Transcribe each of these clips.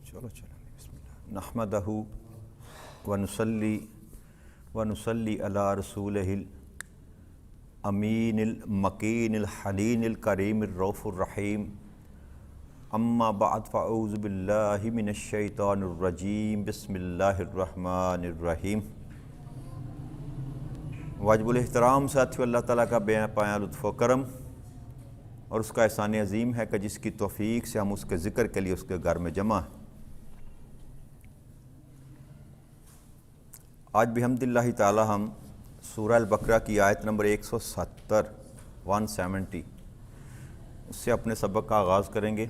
چلو بسم اللہ نحمدہ ونصلی علی رسولہ الامین المکین الحنین الکریم الرؤوف الرحیم اما بعد فاعوذ باللہ من الشیطان الرجیم بسم اللہ الرحمن الرحیم۔ واجب الاحترام ساتھیو، اللہ تعالیٰ کا بے پایہ لطف و کرم اور اس کا احسان عظیم ہے کہ جس کی توفیق سے ہم اس کے ذکر کے لیے اس کے گھر میں جمع ہیں۔ آج بحمد اللہ تعالی ہم سورہ البقرہ کی آیت نمبر 170 اس سے اپنے سبق کا آغاز کریں گے۔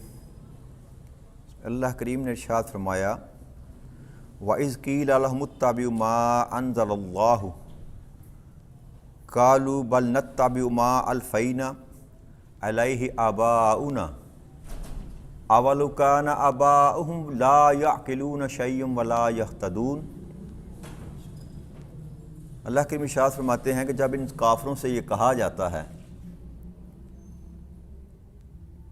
اللہ کریم نے ارشاد فرمایا وَإِذْ قِيلَ لَهُمُ اتَّبِعُوا مَا أَنزَلَ اللَّهُ قَالُوا بَلْ نَتَّبِعُ مَا أَلْفَيْنَا عَلَيْهِ آبَاءُنَا أَوَلَوْ كَانَ آبَاؤُهُمْ لَا يَعْقِلُونَ شَيْئًا وَلَا يَهْتَدُونَ۔ اللہ کے ارشاد فرماتے ہیں کہ جب ان کافروں سے یہ کہا جاتا ہے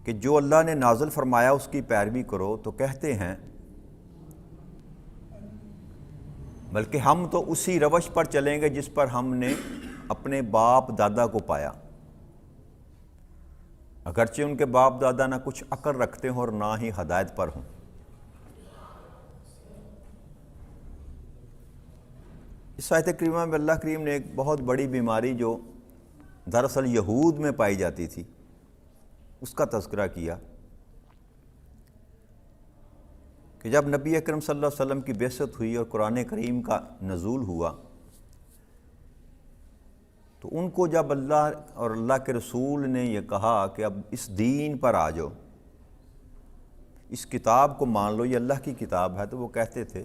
کہ جو اللہ نے نازل فرمایا اس کی پیروی کرو، تو کہتے ہیں بلکہ ہم تو اسی روش پر چلیں گے جس پر ہم نے اپنے باپ دادا کو پایا، اگرچہ ان کے باپ دادا نہ کچھ عقل رکھتے ہوں اور نہ ہی ہدایت پر ہوں۔ اس آیت کریمہ میں اللہ کریم نے ایک بہت بڑی بیماری جو دراصل یہود میں پائی جاتی تھی اس کا تذکرہ کیا کہ جب نبی اکرم صلی اللہ علیہ وسلم کی بعثت ہوئی اور قرآن کریم کا نزول ہوا تو ان کو جب اللہ اور اللہ کے رسول نے یہ کہا کہ اب اس دین پر آ جاؤ، اس کتاب کو مان لو، یہ اللہ کی کتاب ہے، تو وہ کہتے تھے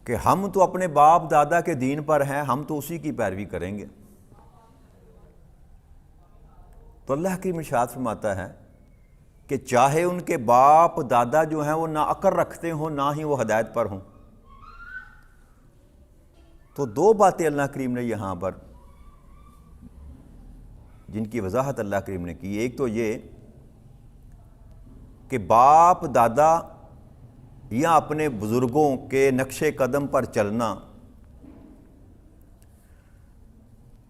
کہ ہم تو اپنے باپ دادا کے دین پر ہیں، ہم تو اسی کی پیروی کریں گے۔ تو اللہ کی ارشاد فرماتا ہے کہ چاہے ان کے باپ دادا جو ہیں وہ نہ عقل رکھتے ہوں نہ ہی وہ ہدایت پر ہوں۔ تو دو باتیں اللہ کریم نے یہاں پر جن کی وضاحت اللہ کریم نے کی، ایک تو یہ کہ باپ دادا یا اپنے بزرگوں کے نقش قدم پر چلنا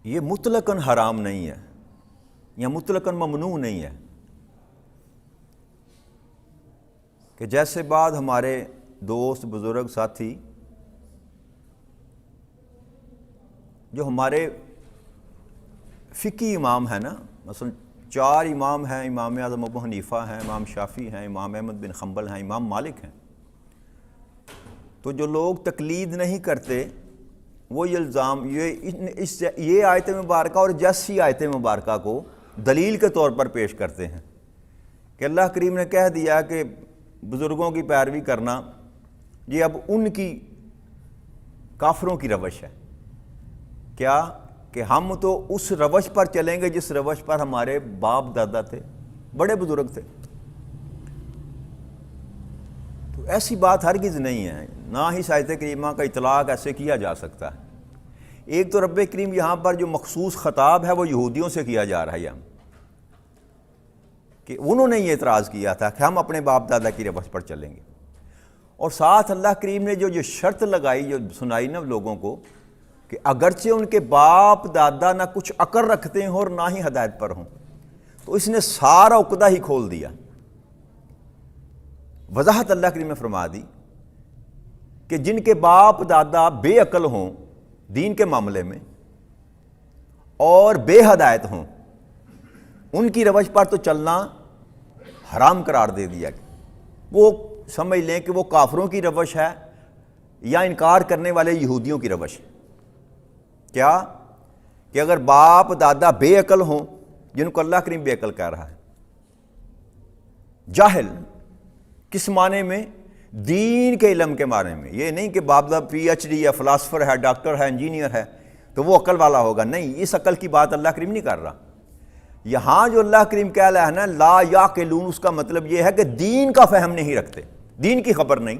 یہ مطلقاً حرام نہیں ہے یا مطلقاً ممنوع نہیں ہے، کہ جیسے بعد ہمارے دوست بزرگ ساتھی جو ہمارے فقہی امام ہیں نا، مثلا 4 امام ہیں، امام اعظم ابو حنیفہ ہیں، امام شافعی ہیں، امام احمد بن حنبل ہیں، امام مالک ہیں، تو جو لوگ تقلید نہیں کرتے وہ یہ الزام یہ آیت مبارکہ اور جیسی آیت مبارکہ کو دلیل کے طور پر پیش کرتے ہیں کہ اللہ کریم نے کہہ دیا کہ بزرگوں کی پیروی کرنا یہ اب ان کی کافروں کی روش ہے، کیا کہ ہم تو اس روش پر چلیں گے جس روش پر ہمارے باپ دادا تھے، بڑے بزرگ تھے۔ تو ایسی بات ہرگز نہیں ہے، نہ ہی آیت کریمہ کا اطلاق ایسے کیا جا سکتا ہے۔ ایک تو رب کریم یہاں پر جو مخصوص خطاب ہے وہ یہودیوں سے کیا جا رہا ہے کہ انہوں نے یہ اعتراض کیا تھا کہ ہم اپنے باپ دادا کی روش پر چلیں گے، اور ساتھ اللہ کریم نے جو شرط لگائی، جو سنائی نا لوگوں کو کہ اگرچہ ان کے باپ دادا نہ کچھ عقل رکھتے ہوں اور نہ ہی ہدایت پر ہوں، تو اس نے سارا عقدہ ہی کھول دیا۔ وضاحت اللہ کریم نے فرما دی کہ جن کے باپ دادا بے عقل ہوں دین کے معاملے میں اور بے ہدایت ہوں، ان کی روش پر تو چلنا حرام قرار دے دیا۔ وہ سمجھ لیں کہ وہ کافروں کی روش ہے یا انکار کرنے والے یہودیوں کی روش ہے۔ کیا کہ اگر باپ دادا بے عقل ہوں، جن کو اللہ کریم بے عقل کہہ رہا ہے، جاہل کس معنی میں؟ دین کے علم کے بارے میں، یہ نہیں کہ باپ دادا PhD یا فلاسفر ہے، ڈاکٹر ہے، انجینئر ہے تو وہ عقل والا ہوگا، نہیں، اس عقل کی بات اللہ کریم نہیں کر رہا۔ یہاں جو اللہ کریم کہہ رہا ہے نا لا یعقلون، اس کا مطلب یہ ہے کہ دین کا فہم نہیں رکھتے، دین کی خبر نہیں،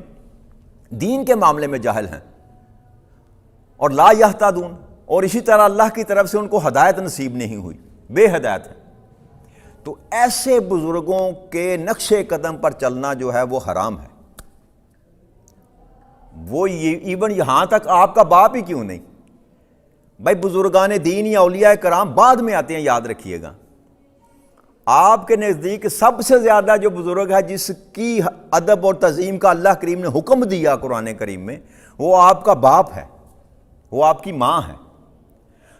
دین کے معاملے میں جاہل ہیں، اور لا یہتدون، اور اسی طرح اللہ کی طرف سے ان کو ہدایت نصیب نہیں ہوئی، بے ہدایت ہے۔ تو ایسے بزرگوں کے نقش قدم پر چلنا جو ہے وہ حرام ہے. وہ ایون یہاں تک آپ کا باپ ہی کیوں نہیں بھائی، بزرگان دین یا اولیاء کرام بعد میں آتے ہیں، یاد رکھیے گا. آپ کے نزدیک سب سے زیادہ جو بزرگ ہے جس کی ادب اور تعظیم کا اللہ کریم نے حکم دیا قرآن کریم میں، وہ آپ کا باپ ہے، وہ آپ کی ماں ہے.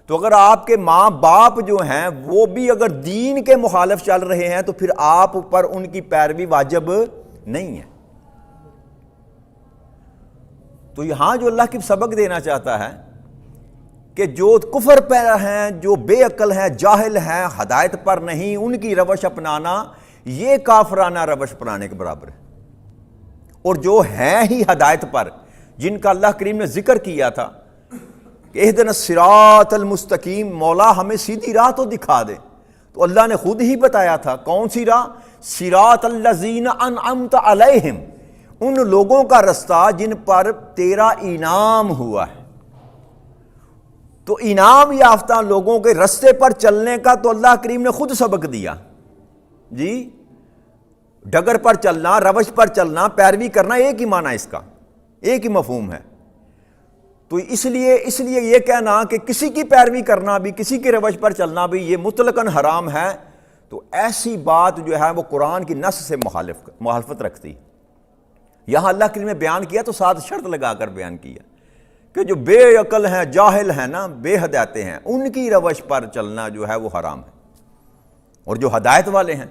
تو اگر آپ کے ماں باپ جو ہیں وہ بھی اگر دین کے مخالف چل رہے ہیں تو پھر آپ پر ان کی پیروی واجب نہیں ہے. تو یہاں جو اللہ کی سبق دینا چاہتا ہے کہ جو کفر پیرا ہیں، جو بے عقل ہیں، جاہل ہیں، ہدایت پر نہیں، ان کی روش اپنانا یہ کافرانہ روش اپنانے کے برابر ہے. اور جو ہیں ہی ہدایت پر، جن کا اللہ کریم نے ذکر کیا تھا کہ اہدنا الصراط المستقیم، مولا ہمیں سیدھی راہ تو دکھا دے، تو اللہ نے خود ہی بتایا تھا کون سی راہ؟ صراط الذین انعمت علیہم، ان لوگوں کا رستہ جن پر تیرا انعام ہوا ہے. تو انعام یافتہ لوگوں کے رستے پر چلنے کا تو اللہ کریم نے خود سبق دیا جی. ڈگر پر چلنا، روش پر چلنا، پیروی کرنا، ایک ہی معنی اس کا، ایک ہی مفہوم ہے. تو اس لیے یہ کہنا کہ کسی کی پیروی کرنا بھی، کسی کی روش پر چلنا بھی یہ مطلقاً حرام ہے، تو ایسی بات جو ہے وہ قرآن کی نص سے مخالفت رکھتی. یہاں اللہ کریم نے بیان کیا تو ساتھ شرط لگا کر بیان کیا کہ جو بے عقل ہیں، جاہل ہیں نا، بے ہدایتیں ہیں، ان کی روش پر چلنا جو ہے وہ حرام ہے. اور جو ہدایت والے ہیں،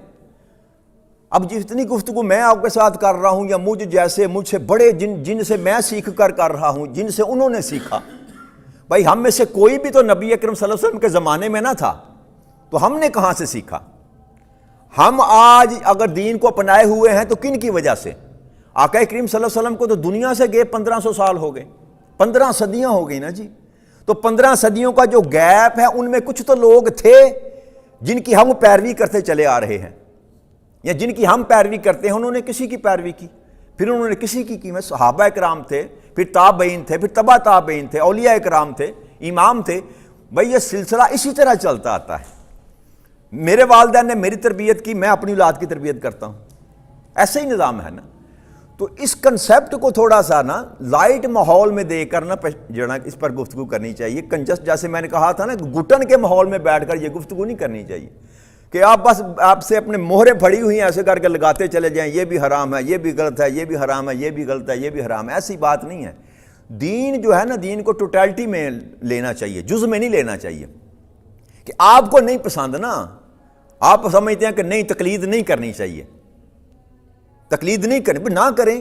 اب جتنی گفتگو میں آپ کے ساتھ کر رہا ہوں یا مجھ جیسے مجھ سے بڑے جن سے میں سیکھ کر رہا ہوں، جن سے انہوں نے سیکھا، بھائی ہم میں سے کوئی بھی تو نبی اکرم صلی اللہ علیہ وسلم کے زمانے میں نہ تھا، تو ہم نے کہاں سے سیکھا؟ ہم آج اگر دین کو اپنائے ہوئے ہیں تو کن کی وجہ سے؟ آقا کریم صلی اللہ علیہ وسلم کو تو دنیا سے گئے 1500 سال ہو گئے، 15 صدیاں ہو گئی نا جی. تو 15 صدیوں کا جو گیپ ہے ان میں کچھ تو لوگ تھے جن کی ہم پیروی کرتے چلے آ رہے ہیں، یا جن کی ہم پیروی کرتے ہیں انہوں نے کسی کی پیروی کی، پھر انہوں نے کسی کی میں صحابہ کرام تھے، پھر تابعین تھے، پھر تبع تابعین تھے، اولیاء کرام تھے، امام تھے. بھئی یہ سلسلہ اسی طرح چلتا آتا ہے. میرے والدین نے میری تربیت کی، میں اپنی اولاد کی تربیت کرتا ہوں، ایسے ہی نظام ہے نا. تو اس کنسیپٹ کو تھوڑا سا نا لائٹ ماحول میں دے کر نا جڑا اس پر گفتگو کرنی چاہیے. کنجسٹ جیسے میں نے کہا تھا نا، گھٹن کے ماحول میں بیٹھ کر یہ گفتگو نہیں کرنی چاہیے کہ آپ بس آپ سے اپنے مہریں پھڑی ہوئی ہیں ایسے کر کے لگاتے چلے جائیں، یہ بھی حرام ہے، یہ بھی غلط ہے، یہ بھی حرام ہے، یہ بھی غلط ہے، یہ بھی حرام ہے. ایسی بات نہیں ہے. دین جو ہے نا، دین کو ٹوٹالٹی میں لینا چاہیے، جز میں نہیں لینا چاہیے. کہ آپ کو نہیں پسند نا، آپ سمجھتے ہیں کہ نہیں تقلید نہیں کرنی چاہیے، تقلید نہیں کریں، بھئی نہ کریں.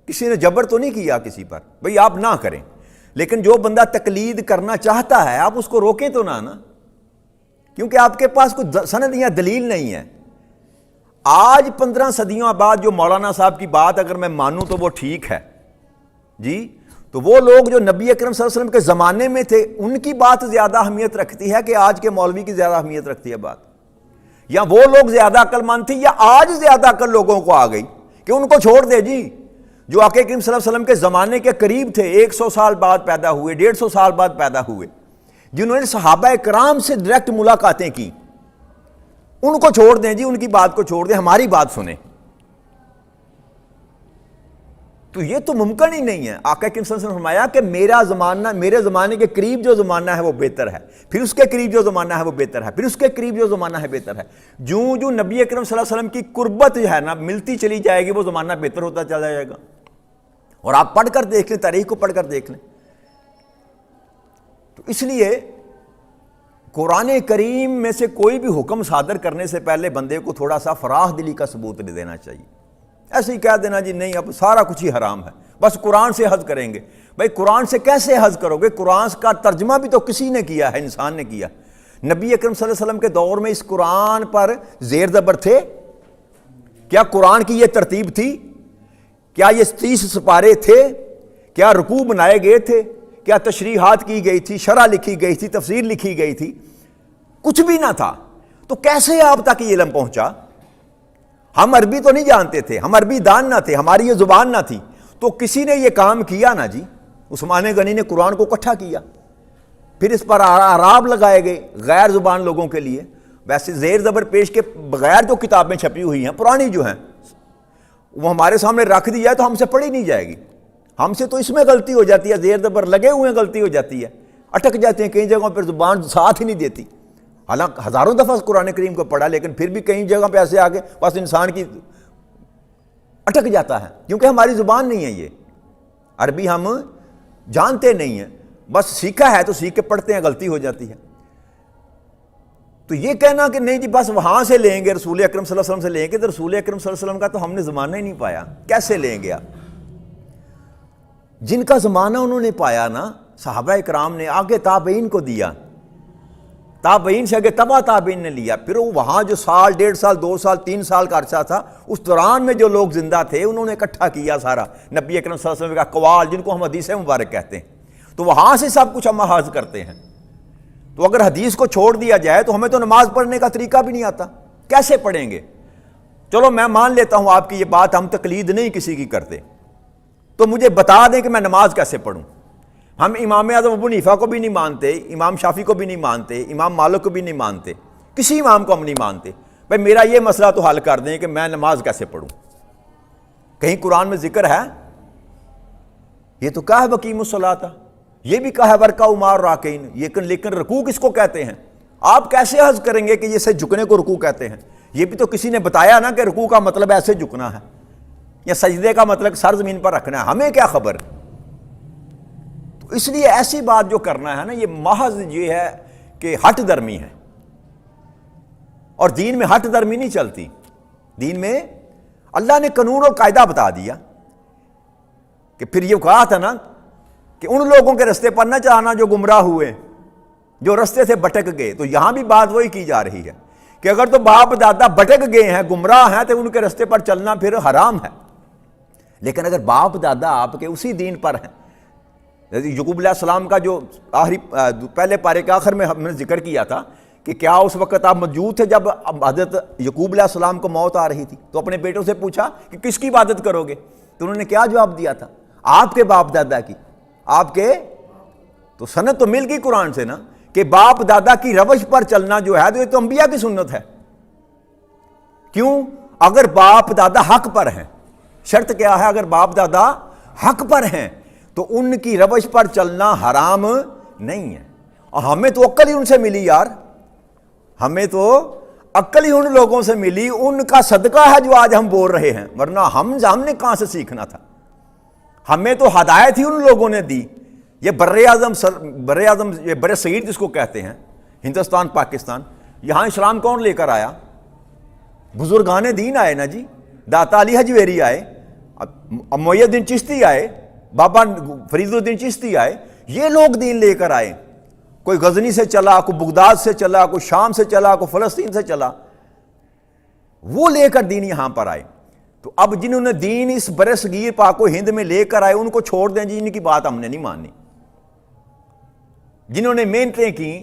کسی نے جبر تو نہیں کیا کسی پر، بھئی آپ نہ کریں. لیکن جو بندہ تقلید کرنا چاہتا ہے آپ اس کو روکیں تو نہ نا، کیونکہ آپ کے پاس کوئی سند یا دلیل نہیں ہے. آج 15 صدیوں بعد جو مولانا صاحب کی بات اگر میں مانوں تو وہ ٹھیک ہے جی. تو وہ لوگ جو نبی اکرم صلی اللہ علیہ وسلم کے زمانے میں تھے ان کی بات زیادہ اہمیت رکھتی ہے کہ آج کے مولوی کی زیادہ اہمیت رکھتی ہے بات؟ یا وہ لوگ زیادہ عقل مند تھی، یا آج زیادہ عقل لوگوں کو آ گئی کہ ان کو چھوڑ دے جی؟ جو آقا کریم صلی اللہ علیہ وسلم کے زمانے کے قریب تھے، 100 سال بعد پیدا ہوئے، 150 سال بعد پیدا ہوئے، جنہوں نے صحابہ کرام سے ڈائریکٹ ملاقاتیں کی، ان کو چھوڑ دیں جی، ان کی بات کو چھوڑ دیں، ہماری بات سنیں. تو یہ تو ممکن ہی نہیں ہے. آقا کریم صلی اللہ علیہ وسلم نے فرمایا کہ میرا زمانہ، میرے زمانے کے قریب جو زمانہ ہے وہ بہتر ہے، پھر اس کے قریب جو زمانہ ہے وہ بہتر ہے، پھر اس کے قریب جو زمانہ ہے بہتر ہے. جو نبی اکرم صلی اللہ علیہ وسلم کی قربت جو ہے نا ملتی چلی جائے گی، وہ زمانہ بہتر ہوتا چلا جائے گا. اور آپ پڑھ کر دیکھ لیں، تاریخ کو پڑھ کر دیکھ لیں. تو اس لیے قرآن کریم میں سے کوئی بھی حکم صادر کرنے سے پہلے بندے کو تھوڑا سا فراخ دلی کا ثبوت دے دینا چاہیے. ایسے ہی کہہ دینا جی نہیں اب سارا کچھ ہی حرام ہے، بس قرآن سے حذف کریں گے. بھائی قرآن سے کیسے حذف کرو گے؟ قرآن کا ترجمہ بھی تو کسی نے کیا ہے، انسان نے کیا. نبی اکرم صلی اللہ علیہ وسلم کے دور میں اس قرآن پر زیر زبر تھے؟ کیا قرآن کی یہ ترتیب تھی؟ کیا یہ 30 سپارے تھے؟ کیا رکوع بنائے گئے تھے؟ کیا تشریحات کی گئی تھی، شرح لکھی گئی تھی، تفسیر لکھی گئی تھی؟ کچھ بھی نہ تھا. تو کیسے آپ تک یہ علم پہنچا؟ ہم عربی تو نہیں جانتے تھے، ہم عربی دان نہ تھے، ہماری یہ زبان نہ تھی. تو کسی نے یہ کام کیا نا جی، عثمان غنی نے قرآن کو اکٹھا کیا، پھر اس پر اعراب لگائے گئے غیر زبان لوگوں کے لیے. ویسے زیر زبر پیش کے بغیر جو کتابیں چھپی ہوئی ہیں پرانی جو ہیں وہ ہمارے سامنے رکھ دی جائے تو ہم سے پڑھی نہیں جائے گی. ہم سے تو اس میں غلطی ہو جاتی ہے, زیر زبر لگے ہوئے ہیں غلطی ہو جاتی ہے, اٹک جاتے ہیں کئی جگہوں پر, زبان ساتھ ہی نہیں دیتی. حالانکہ ہزاروں دفعہ قرآن کریم کو پڑھا لیکن پھر بھی کئی جگہ پہ ایسے آگے بس انسان کی اٹک جاتا ہے, کیونکہ ہماری زبان نہیں ہے, یہ عربی ہم جانتے نہیں ہیں, بس سیکھا ہے تو سیکھ کے پڑھتے ہیں, غلطی ہو جاتی ہے. تو یہ کہنا کہ نہیں جی بس وہاں سے لیں گے, رسول اکرم صلی اللہ علیہ وسلم سے لیں گے, تو رسول اکرم صلی اللہ علیہ وسلم کا تو ہم نے زمانہ ہی نہیں پایا, کیسے لیں گے آپ؟ جن کا زمانہ انہوں نے پایا نا صحابہ اکرام نے, آگے تابعین کو دیا, تابعین سے آگے تبع تابعین نے لیا, پھر وہاں جو سال, 1.5 سال, 2 سال, 3 سال کا عرصہ تھا, اس دوران میں جو لوگ زندہ تھے انہوں نے اکٹھا کیا سارا نبی اکرم صلی اللہ علیہ وسلم کا اقوال, جن کو ہم حدیث مبارک کہتے ہیں, تو وہاں سے سب کچھ ہم اخذ کرتے ہیں. تو اگر حدیث کو چھوڑ دیا جائے تو ہمیں تو نماز پڑھنے کا طریقہ بھی نہیں آتا, کیسے پڑھیں گے؟ چلو میں مان لیتا ہوں آپ کی یہ بات, ہم تقلید نہیں کسی کی کرتے, تو مجھے بتا دیں کہ میں نماز کیسے پڑھوں. ہم امام اعظم ابو حنیفہ کو بھی نہیں مانتے, امام شافعی کو بھی نہیں مانتے, امام مالک کو بھی نہیں مانتے, کسی امام کو ہم نہیں مانتے. بھائی میرا یہ مسئلہ تو حل کر دیں کہ میں نماز کیسے پڑھوں. کہیں قرآن میں ذکر ہے؟ یہ تو کہا ہے وقیموا الصلاۃ, یہ بھی کہا ہے ورکعوا مع الراکعین, لیکن رکوع کس کو کہتے ہیں؟ آپ کیسے حض کریں گے کہ یہ سے جھکنے کو رکوع کہتے ہیں؟ یہ بھی تو کسی نے بتایا نا کہ رکوع کا مطلب ایسے جھکنا ہے, یا سجدے کا مطلب سر زمین پر رکھنا ہے, ہمیں کیا خبر؟ تو اس لیے ایسی بات جو کرنا ہے نا, یہ محض یہ ہے کہ ہٹ درمی ہے, اور دین میں ہٹ درمی نہیں چلتی. دین میں اللہ نے قانون اور قاعدہ بتا دیا, کہ پھر یہ کہا تھا نا کہ ان لوگوں کے رستے پر نہ چلانا جو گمراہ ہوئے, جو رستے سے بھٹک گئے. تو یہاں بھی بات وہی کی جا رہی ہے کہ اگر تو باپ دادا بھٹک گئے ہیں, گمراہ ہیں, تو ان کے رستے پر چلنا پھر حرام ہے. لیکن اگر باپ دادا آپ کے اسی دین پر ہیں, یعقوب علیہ السلام کا جو آخری پہلے پارے کے آخر میں ہم نے ذکر کیا تھا کہ کیا اس وقت آپ موجود تھے جب حضرت یعقوب علیہ السلام کو موت آ رہی تھی, تو اپنے بیٹوں سے پوچھا کہ کس کی عبادت کرو گے, تو انہوں نے کیا جواب دیا تھا؟ آپ کے باپ دادا کی. آپ کے تو سنت تو مل گئی قرآن سے نا کہ باپ دادا کی روش پر چلنا جو ہے تو یہ تو انبیاء کی سنت ہے. کیوں؟ اگر باپ دادا حق پر ہیں, شرط کیا ہے؟ اگر باپ دادا حق پر ہیں تو ان کی روش پر چلنا حرام نہیں ہے. اور ہمیں تو عقل ہی ان سے ملی یار, ہمیں تو عقل ہی ان لوگوں سے ملی, ان کا صدقہ ہے جو آج ہم بول رہے ہیں, ورنہ ہم نے کہاں سے سیکھنا تھا؟ ہمیں تو ہدایت ہی ان لوگوں نے دی. یہ بر اعظم یہ بر صغیر جس کو کہتے ہیں, ہندوستان پاکستان, یہاں اسلام کون لے کر آیا؟ بزرگان دین آئے نا جی, داتا علی حجویری آئے, محی الدین چشتی آئے, بابا فرید الدین چشتی آئے, یہ لوگ دین لے کر آئے. کوئی غزنی سے چلا, کوئی بغداد سے چلا, کوئی شام سے چلا, کوئی فلسطین سے چلا, وہ لے کر دین یہاں پر آئے. تو اب جنہوں نے دین اس بر صغیر پاک و ہند میں لے کر آئے ان کو چھوڑ دیں جی, ان کی بات ہم نے نہیں ماننی. جنہوں نے محنتیں کی,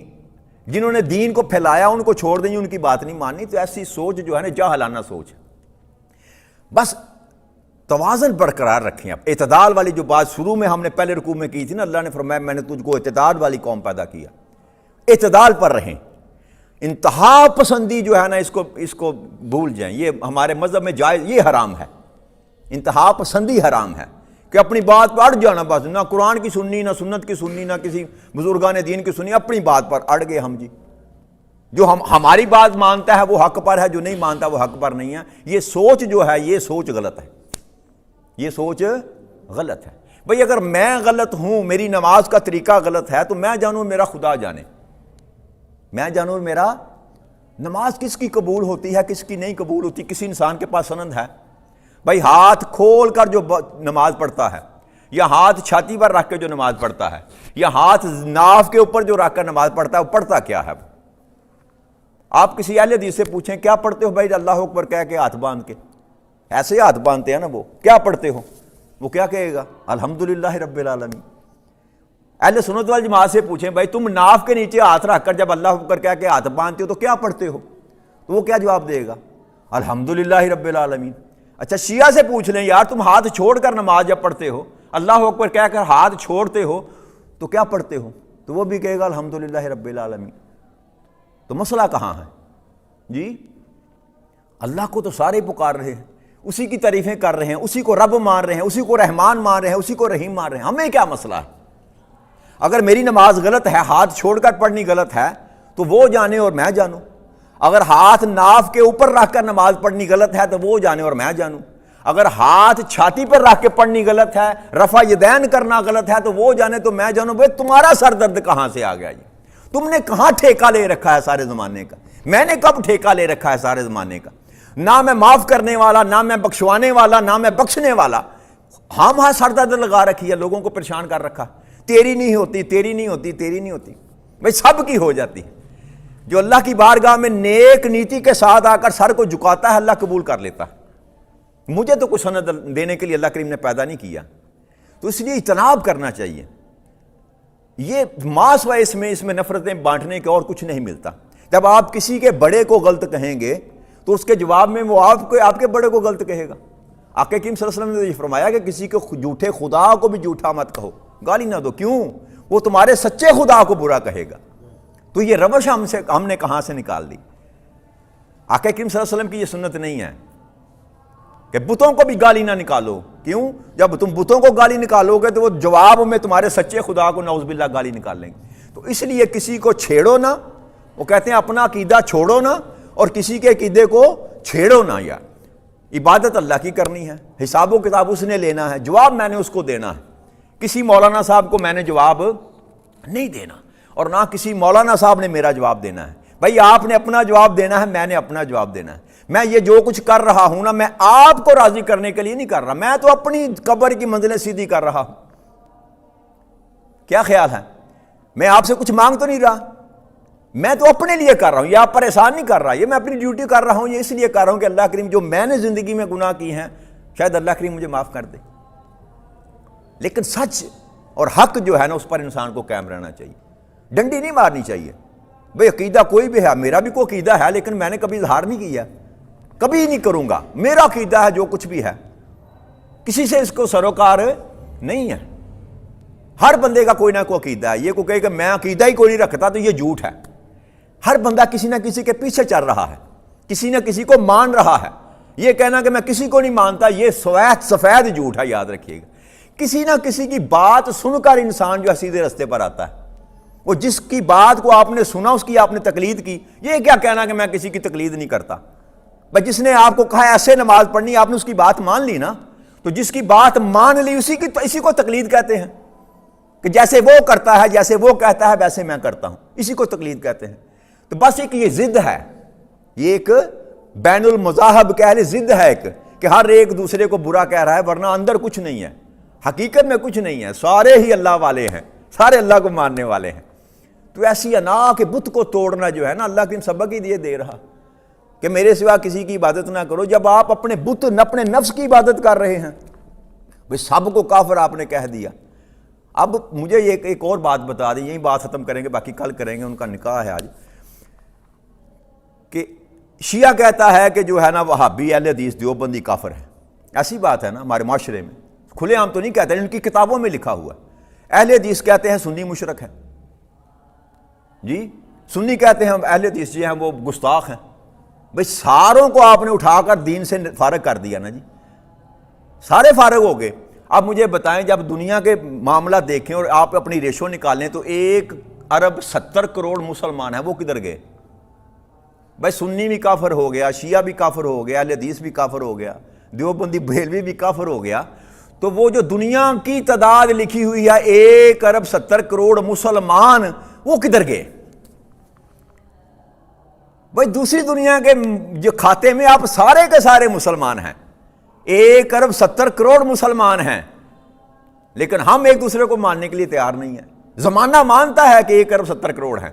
جنہوں نے دین کو پھیلایا, ان کو چھوڑ دیں جی, ان کی بات نہیں ماننی. تو ایسی سوچ جو ہے نا جاہلانہ سوچ ہے. بس توازن برقرار رکھیں. آپ اعتدال والی جو بات شروع میں ہم نے پہلے رکوع میں کی تھی نا, اللہ نے فرمایا میں نے تجھ کو اعتدال والی قوم پیدا کیا, اعتدال پر رہیں. انتہا پسندی جو ہے نا اس کو بھول جائیں. یہ ہمارے مذہب میں جائز, یہ حرام ہے. انتہا پسندی حرام ہے کہ اپنی بات پر اڑ جانا, بس نہ قرآن کی سننی, نہ سنت کی سننی, نہ کسی بزرگان دین کی سننی, اپنی بات پر اڑ گئے ہم جی. جو ہماری بات مانتا ہے وہ حق پر ہے, جو نہیں مانتا وہ حق پر نہیں ہے. یہ سوچ جو ہے یہ سوچ غلط ہے, یہ سوچ غلط ہے. بھئی اگر میں غلط ہوں, میری نماز کا طریقہ غلط ہے, تو میں جانوں میرا خدا جانے, میں جانوں میرا نماز کس کی قبول ہوتی ہے, کس کی نہیں قبول ہوتی. کسی انسان کے پاس سند ہے بھائی ہاتھ کھول کر جو نماز پڑھتا ہے, یا ہاتھ چھاتی پر رکھ کے جو نماز پڑھتا ہے, یا ہاتھ ناف کے اوپر جو رکھ کر نماز پڑھتا ہے, وہ پڑھتا کیا ہے؟ آپ کسی اہل حدیث سے پوچھیں کیا پڑھتے ہو بھائی, اللہ اکبر کہہ کے ہاتھ باندھ کے, ایسے ہاتھ باندھتے ہیں نا, وہ کیا پڑھتے ہو؟ وہ کیا کہے گا؟ الحمدللہ رب العالمین. اہل سنت وال جماعت سے پوچھیں بھائی تم ناف کے نیچے ہاتھ رکھ کر جب اللہ اکبر کہہ کے ہاتھ باندھتے ہو تو کیا پڑھتے ہو؟ تو وہ کیا جواب دے گا؟ الحمدللہ رب العالمین. اچھا شیعہ سے پوچھ لیں یار تم ہاتھ چھوڑ کر نماز جب پڑھتے ہو, اللہ اکبر کہہ کر ہاتھ چھوڑتے ہو, تو کیا پڑھتے ہو؟ تو وہ بھی کہے گا الحمدللہ رب العالمین. تو مسئلہ کہاں ہے؟ جی اللہ کو تو سارے پکار رہے ہیں، اسی کی تعریفیں کر رہے ہیں، اسی کو رب مان رہے ہیں، اسی کو رحمان مان رہے ہیں، اسی کو رحیم مان رہے ہیں، ہمیں کیا مسئلہ ہے؟ اگر میری نماز غلط ہے، ہاتھ چھوڑ کر پڑھنی غلط ہے تو وہ جانے اور میں جانوں، اگر ہاتھ ناف کے اوپر رکھ کر نماز پڑھنی غلط ہے تو وہ جانے اور میں جانوں، اگر ہاتھ چھاتی پر رکھ کے پڑھنی غلط ہے، رفع یدین کرنا غلط ہے تو وہ جانے تو میں جانوں۔ بھئی تمہارا سر درد کہاں سے آ گیا جی؟ تم نے کہاں ٹھیکہ لے رکھا ہے سارے زمانے کا؟ میں نے کب ٹھیکہ لے رکھا ہے سارے زمانے کا؟ نہ میں معاف کرنے والا، نہ میں بخشوانے والا، نہ میں بخشنے والا۔ ہم سر درد لگا رکھی ہے، لوگوں کو پریشان کر رکھا، تیری نہیں ہوتی، تیری نہیں ہوتی، تیری نہیں ہوتی۔ بھئی سب کی ہو جاتی ہے۔ جو اللہ کی بارگاہ میں نیک نیتی کے ساتھ آ کر سر کو جھکاتا ہے، اللہ قبول کر لیتا ہے۔ مجھے تو کچھ سند دینے کے لیے اللہ کریم نے پیدا نہیں کیا، تو اس لیے اجتناب کرنا چاہیے۔ یہ ماس و اس میں نفرتیں بانٹنے کے اور کچھ نہیں ملتا۔ جب آپ کسی کے بڑے کو غلط کہیں گے تو اس کے جواب میں وہ آپ کے بڑے کو غلط کہے گا۔ آقا کریم صلی اللہ علیہ وسلم نے یہ فرمایا کہ کسی کے جھوٹے خدا کو بھی جھوٹا مت کہو، گالی نہ دو، کیوں؟ وہ تمہارے سچے خدا کو برا کہے گا۔ تو یہ روش ہم نے کہاں سے نکال دی؟ آقا کریم صلی اللہ علیہ وسلم کی یہ سنت نہیں ہے کہ بتوں کو بھی گالی نہ نکالو، کیوں؟ جب تم بتوں کو گالی نکالو گے تو وہ جواب میں تمہارے سچے خدا کو نعوذ باللہ گالی نکال لیں گے۔ تو اس لیے کسی کو چھیڑو نہ، وہ کہتے ہیں اپنا عقیدہ چھوڑو نہ، اور کسی کے عقیدے کو چھیڑو نہ۔ یار عبادت اللہ کی کرنی ہے، حساب و کتاب اس نے لینا ہے، جواب میں نے اس کو دینا ہے۔ کسی مولانا صاحب کو میں نے جواب نہیں دینا، اور نہ کسی مولانا صاحب نے میرا جواب دینا ہے۔ بھائی آپ نے اپنا جواب دینا ہے، میں نے اپنا جواب دینا ہے۔ میں یہ جو کچھ کر رہا ہوں نا، میں آپ کو راضی کرنے کے لیے نہیں کر رہا، میں تو اپنی قبر کی منزلیں سیدھی کر رہا ہوں۔ کیا خیال ہے؟ میں آپ سے کچھ مانگ تو نہیں رہا، میں تو اپنے لیے کر رہا ہوں، یہ آپ پر احسان نہیں کر رہا، یہ میں اپنی ڈیوٹی کر رہا ہوں۔ یہ اس لیے کر رہا ہوں کہ اللہ کریم جو میں نے زندگی میں گناہ کی ہیں شاید اللہ کریم مجھے معاف کر دے۔ لیکن سچ اور حق جو ہے نا، اس پر انسان کو قائم رہنا چاہیے، ڈنڈی نہیں مارنی چاہیے۔ بھئی عقیدہ کوئی بھی ہے، میرا بھی کوئی عقیدہ ہے، لیکن میں نے کبھی اظہار نہیں کیا، کبھی نہیں کروں گا۔ میرا عقیدہ ہے جو کچھ بھی ہے، کسی سے اس کو سروکار نہیں ہے۔ ہر بندے کا کوئی نہ کوئی عقیدہ ہے۔ یہ کوئی کہے کہ میں عقیدہ ہی کوئی نہیں رکھتا تو یہ جھوٹ ہے۔ ہر بندہ کسی نہ کسی کے پیچھے چل رہا ہے، کسی نہ کسی کو مان رہا ہے۔ یہ کہنا کہ میں کسی کو نہیں مانتا، یہ سفید جھوٹ ہے، یاد رکھیے گا۔ کسی نہ کسی کی بات سن کر انسان جو ہے سیدھے رستے پر آتا ہے۔ وہ جس کی بات کو آپ نے سنا، اس کی آپ نے تقلید کی۔ یہ کیا کہنا کہ میں کسی کی تقلید نہیں کرتا؟ بھائی جس نے آپ کو کہا ایسے نماز پڑھنی، آپ نے اس کی بات مان لی نا، تو جس کی بات مان لی اسی کو تقلید کہتے ہیں، کہ جیسے وہ کرتا ہے، جیسے وہ کہتا ہے ویسے میں کرتا ہوں، اسی کو تقلید کہتے ہیں۔ تو بس ایک یہ ضد ہے، یہ ایک بین المذاہب کہہ لے ضد ہے ایک، کہ ہر ایک دوسرے کو برا کہہ رہا ہے، ورنہ اندر کچھ نہیں ہے، حقیقت میں کچھ نہیں ہے، سارے ہی اللہ والے ہیں، سارے اللہ کو ماننے والے ہیں۔ تو ایسی انا کہ بت کو توڑنا جو ہے نا، اللہ کے سبق ہی دے رہا کہ میرے سوا کسی کی عبادت نہ کرو۔ جب آپ اپنے بت، اپنے نفس کی عبادت کر رہے ہیں، بھئی سب کو کافر آپ نے کہہ دیا۔ اب مجھے ایک اور بات بتا دیں، یہی بات ختم کریں گے، باقی کل کریں گے، ان کا نکاح ہے آج۔ کہ شیعہ کہتا ہے کہ جو ہے نا وہابی اہل حدیث دیوبندی کافر ہے، ایسی بات ہے نا ہمارے معاشرے میں، کھلے عام تو نہیں کہتے، ان کی کتابوں میں لکھا ہوا ہے۔ اہل حدیث کہتے ہیں سنی مشرک ہے، جی سنی کہتے ہیں اہل حدیث جو ہیں وہ گستاخ ہیں۔ بھئی ساروں کو آپ نے اٹھا کر دین سے فارغ کر دیا نا جی، سارے فارغ ہو گئے۔ اب مجھے بتائیں، جب دنیا کے معاملہ دیکھیں اور آپ اپنی ریشو نکالیں تو 1 ارب 70 کروڑ مسلمان ہیں، وہ کدھر گئے؟ بھائی سنی بھی کافر ہو گیا، شیعہ بھی کافر ہو گیا، اہل حدیث بھی کافر ہو گیا، دیوبندی بریلوی بھی کافر ہو گیا، تو وہ جو دنیا کی تعداد لکھی ہوئی ہے 1 ارب 70 کروڑ مسلمان، وہ کدھر گئے؟ بھائی دوسری دنیا کے جو کھاتے میں آپ سارے کے سارے مسلمان ہیں، 1 ارب 70 کروڑ مسلمان ہیں، لیکن ہم ایک دوسرے کو ماننے کے لیے تیار نہیں ہیں۔ زمانہ مانتا ہے کہ 1 ارب 70 کروڑ ہیں،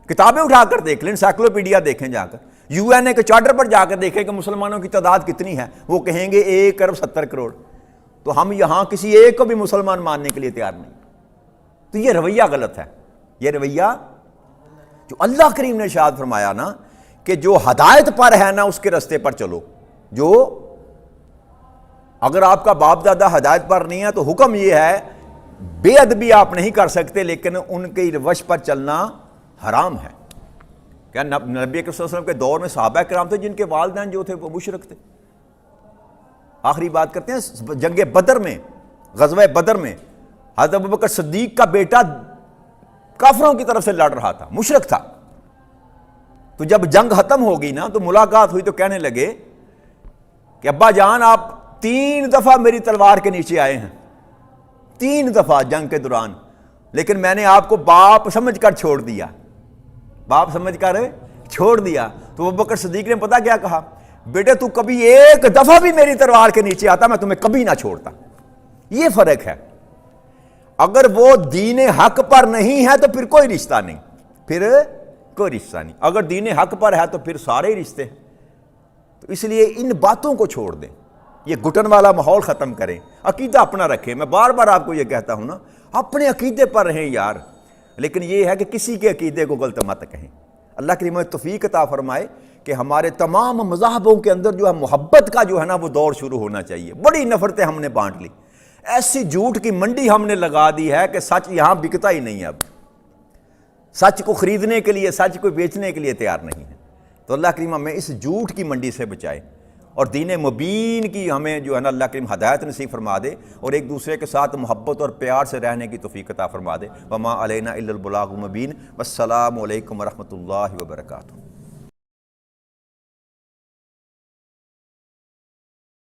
کتابیں اٹھا کر دیکھ لیں، انسائکلوپیڈیا دیکھیں جا کر، UN کے چارٹر پر جا کر دیکھیں کہ مسلمانوں کی تعداد کتنی ہے، وہ کہیں گے 1 ارب 70 کروڑ۔ تو ہم یہاں کسی ایک کو بھی مسلمان ماننے کے لیے تیار نہیں۔ تو یہ رویہ غلط ہے، یہ رویہ جو اللہ کریم نے ارشاد فرمایا نا کہ جو ہدایت پر ہے نا اس کے رستے پر چلو۔ جو اگر آپ کا باپ دادا ہدایت پر نہیں ہے تو حکم یہ ہے، بے ادبی آپ نہیں کر سکتے، لیکن ان کی روش پر چلنا حرام ہے۔ کیا نبی کریم صلی اللہ علیہ وسلم کے دور میں صحابہ کرام تھے جن کے والدین جو تھے وہ مشرک تھے؟ آخری بات کرتے ہیں جنگ بدر میں، غزوہ بدر میں حضرت ابوبکر صدیق کا بیٹا کافروں کی طرف سے لڑ رہا تھا، مشرک تھا. تو جب جنگ ختم ہوگی نا تو ملاقات ہوئی تو کہنے لگے کہ ابا جان آپ 3 دفعہ میری تلوار کے نیچے آئے ہیں، 3 دفعہ جنگ کے دوران، لیکن میں نے آپ کو باپ سمجھ کر چھوڑ دیا، باپ سمجھ کر چھوڑ دیا. تو ابوبکر صدیق نے پتہ کیا کہا؟ بیٹے تو کبھی 1 دفعہ بھی میری تلوار کے نیچے آتا میں تمہیں کبھی نہ چھوڑتا. یہ فرق ہے. اگر وہ دین حق پر نہیں ہے تو پھر کوئی رشتہ نہیں، پھر کوئی رشتہ نہیں. اگر دین حق پر ہے تو پھر سارے ہی رشتے ہیں. تو اس لیے ان باتوں کو چھوڑ دیں، یہ گھٹن والا ماحول ختم کریں، عقیدہ اپنا رکھیں. میں بار بار آپ کو یہ کہتا ہوں نا، اپنے عقیدے پر رہیں یار، لیکن یہ ہے کہ کسی کے عقیدے کو غلط مت کہیں. اللہ کریم ہمیں توفیق عطا فرمائے کہ ہمارے تمام مذاہبوں کے اندر جو ہے محبت کا جو ہے نا وہ دور شروع ہونا چاہیے. بڑی نفرتیں ہم نے بانٹ لی، ایسی جھوٹ کی منڈی ہم نے لگا دی ہے کہ سچ یہاں بکتا ہی نہیں ہے. اب سچ کو خریدنے کے لیے، سچ کو بیچنے کے لیے تیار نہیں ہے. تو اللہ کریم ہمیں اس جھوٹ کی منڈی سے بچائے اور دین مبین کی ہمیں جو ہے نا اللہ کریم ہدایت نصیب فرما دے اور ایک دوسرے کے ساتھ محبت اور پیار سے رہنے کی توفیق عطا فرما دے. وما علینا الا البلاغ المبین. والسلام علیکم ورحمۃ اللہ وبرکاتہ.